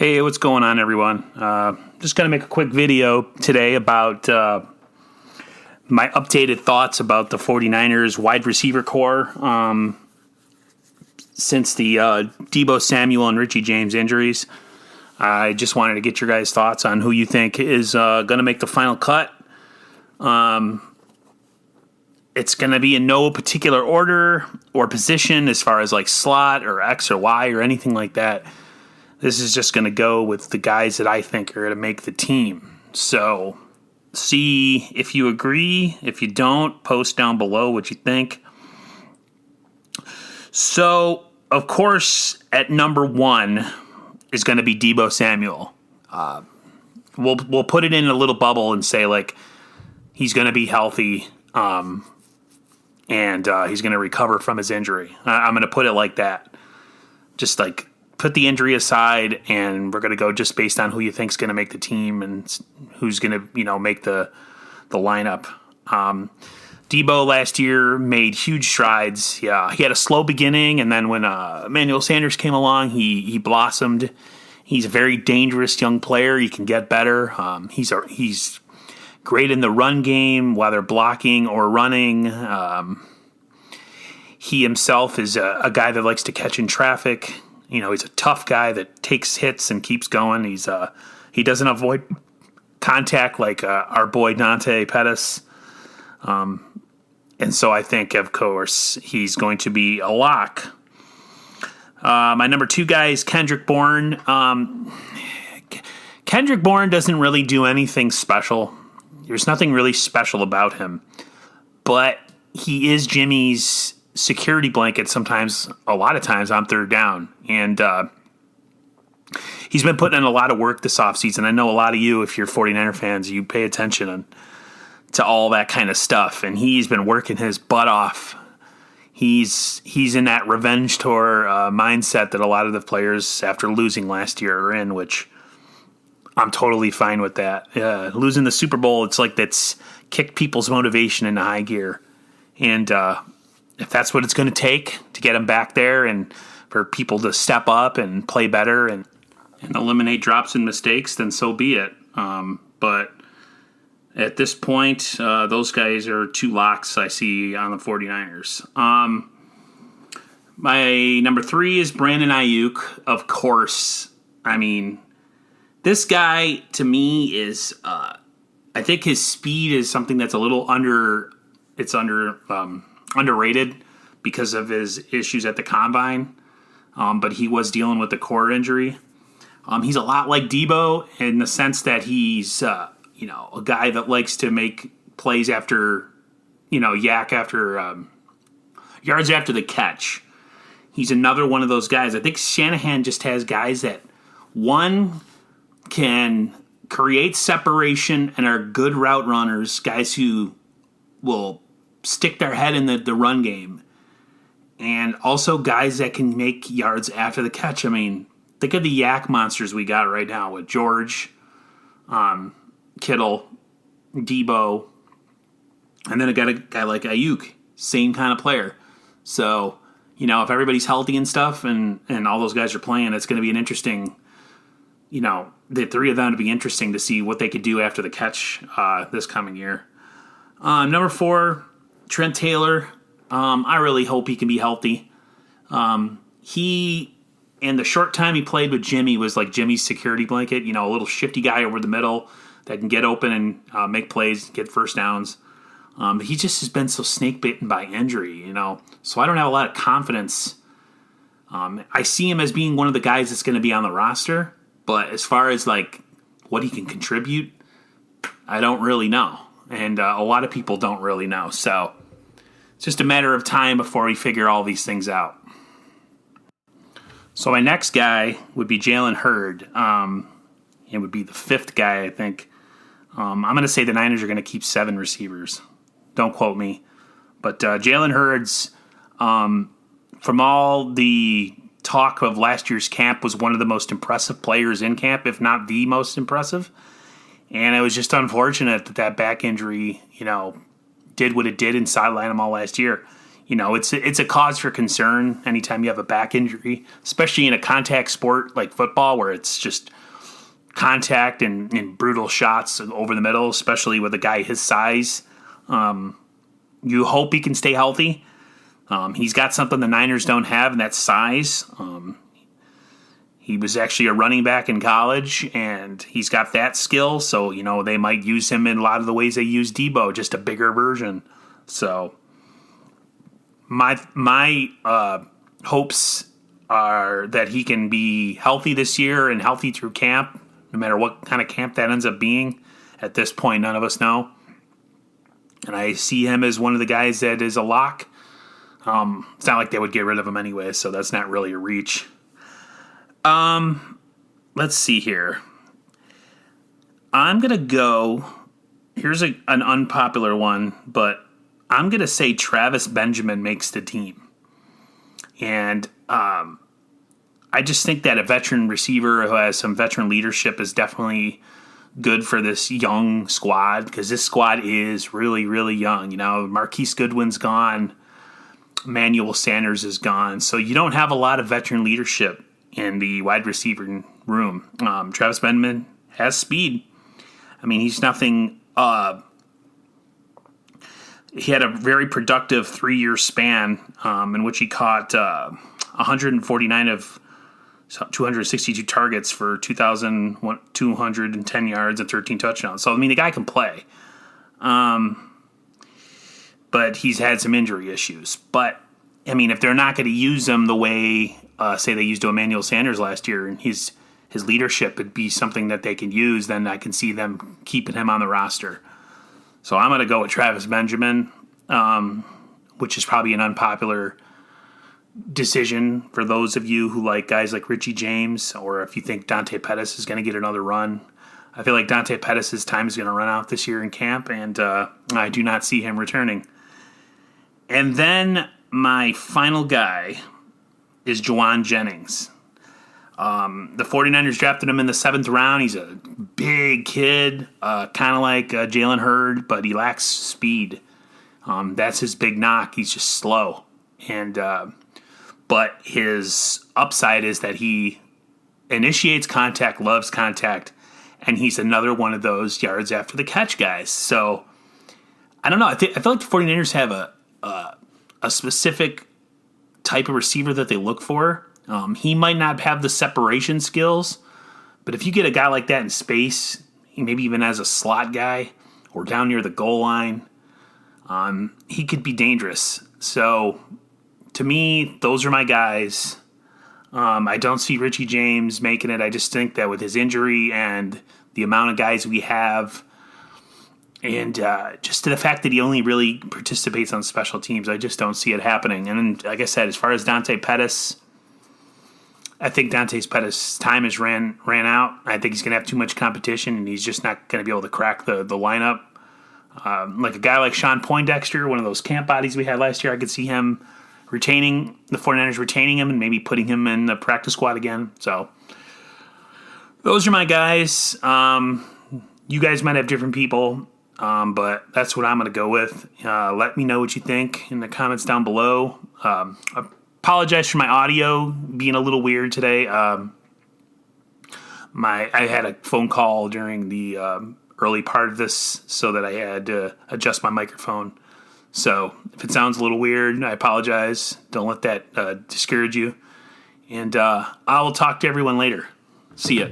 Hey, what's going on, everyone? Just going to make a quick video today about my updated thoughts about the 49ers wide receiver core since the Deebo Samuel and Richie James injuries. I just wanted to get your guys' thoughts on who you think is going to make the final cut. It's going to be in no particular order or position as far as like slot or X or Y or anything like that. This is just going to go with the guys that I think are going to make the team. So see if you agree. If you don't, post down below what you think. So, of course, at number one is going to be Deebo Samuel. We'll put it in a little bubble and say, like, he's going to be healthy and he's going to recover from his injury. I'm going to put it like that. Just like, put the injury aside, and we're going to go just based on who you think is going to make the team and who's going to, make the lineup. Deebo last year made huge strides. Yeah, he had a slow beginning, and then when Emmanuel Sanders came along, he blossomed. He's a very dangerous young player. He can get better. He's great in the run game, whether blocking or running. He himself is a guy that likes to catch in traffic. He's a tough guy that takes hits and keeps going. He doesn't avoid contact like our boy Dante Pettis. And so I think, of course, he's going to be a lock. My number two guy is Kendrick Bourne. Kendrick Bourne doesn't really do anything special. There's nothing really special about him. But he is Jimmy's security blanket sometimes, a lot of times on third down. And he's been putting in a lot of work this offseason. I know a lot of you, if you're 49er fans, you pay attention to all that kind of stuff. And he's been working his butt off. He's in that revenge tour mindset that a lot of the players after losing last year are in, which I'm totally fine with that. Losing the Super Bowl, it's like that's kicked people's motivation into high gear. And if that's what it's going to take to get him back there and for people to step up and play better and eliminate drops and mistakes, then so be it. But at this point, those guys are two locks I see on the 49ers. My number three is Brandon Ayuk, of course. I mean, this guy, to me, is I think his speed is something that's a little underrated because of his issues at the combine, but he was dealing with the core injury. He's a lot like Deebo in the sense that he's a guy that likes to make plays after yards after the catch. He's another one of those guys. I think Shanahan just has guys that one can create separation and are good route runners, guys who will stick their head in the run game, and also guys that can make yards after the catch. I mean, think of the yak monsters we got right now with George, Kittle, Deebo, and then I got a guy like Ayuk, same kind of player. So, if everybody's healthy and stuff and all those guys are playing, it's going to be an interesting, the three of them to be interesting to see what they could do after the catch this coming year. Number four, Trent Taylor. I really hope he can be healthy. He, in the short time he played with Jimmy, was like Jimmy's security blanket, a little shifty guy over the middle that can get open and make plays, get first downs. But he just has been so snake bitten by injury, so I don't have a lot of confidence. I see him as being one of the guys that's going to be on the roster, but as far as like what he can contribute, I don't really know. And a lot of people don't really know. So it's just a matter of time before we figure all these things out. So my next guy would be Jalen Hurd. It would be the fifth guy, I think. I'm going to say the Niners are going to keep 7 receivers. Don't quote me. But Jalen Hurd's, from all the talk of last year's camp, was one of the most impressive players in camp, if not the most impressive. And it was just unfortunate that back injury, did what it did and sidelined him all last year. it's a cause for concern anytime you have a back injury, especially in a contact sport like football where it's just contact and brutal shots over the middle, especially with a guy his size. You hope he can stay healthy. He's got something the Niners don't have, and that's size. He was actually a running back in college, and he's got that skill. So, they might use him in a lot of the ways they use Deebo, just a bigger version. So my hopes are that he can be healthy this year and healthy through camp, no matter what kind of camp that ends up being. At this point, none of us know. And I see him as one of the guys that is a lock. It's not like they would get rid of him anyway, so that's not really a reach. Let's see here. I'm going to go, here's an unpopular one, but I'm going to say Travis Benjamin makes the team. And I just think that a veteran receiver who has some veteran leadership is definitely good for this young squad, because this squad is really, really young. Marquise Goodwin's gone. Emmanuel Sanders is gone. So you don't have a lot of veteran leadership in the wide receiver room. Travis Benjamin has speed. I mean, he's nothing. He had a very productive 3-year span in which he caught 149 of 262 targets for 2,210 yards and 13 touchdowns. So, I mean, the guy can play. But he's had some injury issues. But, I mean, if they're not going to use him the way, say, they used Emmanuel Sanders last year, and his leadership would be something that they can use, then I can see them keeping him on the roster. So I'm going to go with Travis Benjamin, which is probably an unpopular decision for those of you who like guys like Richie James, or if you think Dante Pettis is going to get another run. I feel like Dante Pettis' time is going to run out this year in camp, and I do not see him returning. And then my final guy is Juwan Jennings. The 49ers drafted him in the 7th round. He's a big kid, kind of like Jalen Hurd, but he lacks speed. That's his big knock. He's just slow. But his upside is that he initiates contact, loves contact, and he's another one of those yards after the catch guys. So, I don't know. I feel like the 49ers have a specific type of receiver that they look for. He might not have the separation skills, but if you get a guy like that in space, maybe even as a slot guy or down near the goal line, he could be dangerous. So, to me, those are my guys. I don't see Richie James making it. I just think that with his injury and the amount of guys we have, and just to the fact that he only really participates on special teams, I just don't see it happening. And like I said, as far as Dante Pettis, I think Dante Pettis' time has ran out. I think he's going to have too much competition, and he's just not going to be able to crack the lineup. Like a guy like Sean Poindexter, one of those camp bodies we had last year, I could see him the 49ers retaining him and maybe putting him in the practice squad again. So those are my guys. You guys might have different people, but that's what I'm going to go with. Let me know what you think in the comments down below. I apologize for my audio being a little weird today. I had a phone call during the early part of this, so that I had to adjust my microphone. So if it sounds a little weird, I apologize. Don't let that discourage you. And I will talk to everyone later. See ya.